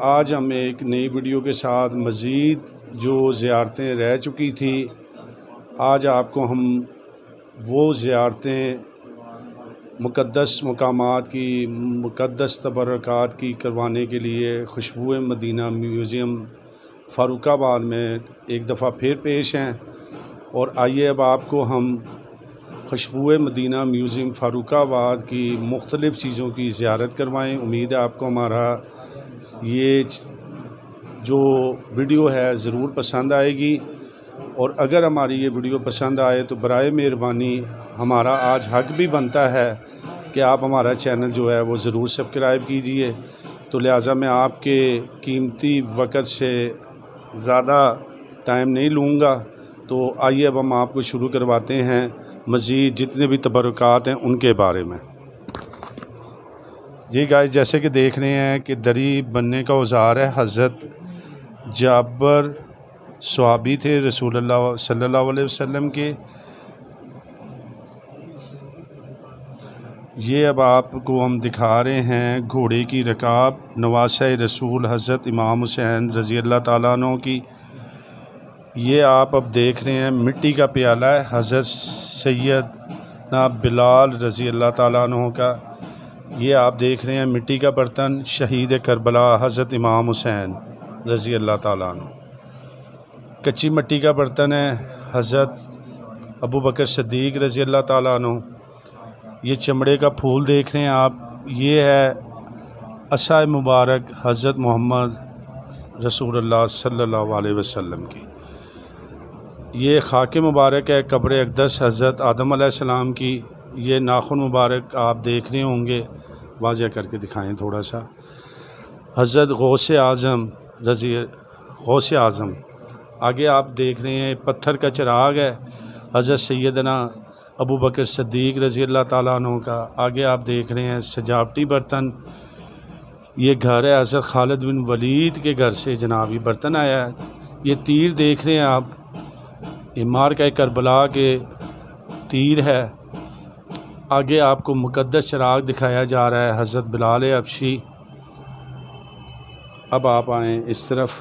आज हम एक नई वीडियो के साथ मज़ीद जो ज़ियारतें रह चुकी थी, आज आपको हम वो ज़ियारतें मुक़द्दस मकामात की, मुक़द्दस तबर्रुकात की करवाने के लिए खुशबू मदीना म्यूज़ियम फ़ारुखाबाद में एक दफ़ा फिर पेश हैं। और आइए अब आपको हम खुशबू मदीना म्यूज़ियम फ़ारुखाबाद की मुख्तलिफ़ चीज़ों की ज़ियारत करवाएँ। उम्मीद है आपको हमारा ये जो वीडियो है ज़रूर पसंद आएगी। और अगर हमारी ये वीडियो पसंद आए तो बराए मेहरबानी हमारा आज हक भी बनता है कि आप हमारा चैनल जो है वो ज़रूर सब्सक्राइब कीजिए। तो लिहाजा मैं आपके कीमती वक़्त से ज़्यादा टाइम नहीं लूँगा। तो आइए अब हम आपको शुरू करवाते हैं मज़ीद जितने भी तबर्रुकात हैं उनके बारे में। जी गाइस, जैसे कि देख रहे हैं कि दरी बनने का औज़ार है। हज़रत जाबर सहाबी थे रसूलुल्लाह सल्लल्लाहु अलैहि वसल्लम के। ये अब आपको हम दिखा रहे हैं घोड़े की रकाब नवासे रसूल हज़रत इमाम हुसैन रज़ी अल्लाह ताला अन्हु की। ये आप अब देख रहे हैं मिट्टी का प्याला है हज़रत सैयदना बिलाल रज़ी अल्लाह ताला अन्हु का। ये आप देख रहे हैं मिट्टी का बर्तन शहीद करबला हज़रत इमाम हुसैन रज़ी अल्लाह ताला अन्हु। कच्ची मिट्टी का बर्तन है हज़रत अबू बकर सिद्दीक़ रज़ी अल्लाह ताला अन्हु। ये चमड़े का फूल देख रहे हैं आप, ये है असा मुबारक हज़रत मोहम्मद रसूलुल्लाह सल्लल्लाहु अलैहि वसल्लम की। ये खाके मुबारक है कब्र अक़दस हज़रत आदम अलैहिस्सलाम की। ये नाखून मुबारक आप देख रहे होंगे, वाज़ह करके दिखाएं थोड़ा सा। हज़रत गौसे आज़म गौसे आज़म। आगे आप देख रहे हैं पत्थर का चिराग है हज़रत सैयदना अबू बकर सिद्दीक़ रज़ी अल्लाह ताला अन्हु का। आगे आप देख रहे हैं सजावटी बर्तन। ये घर है हज़रत खालिद बिन वलीद के घर से जनाब ये बर्तन आया है। ये तीर देख रहे हैं आप, इमार का करबला के तीर है। आगे आपको मुक़द्दस चिराग दिखाया जा रहा है हज़रत बिलाल हबशी। अब आप आएँ इस तरफ।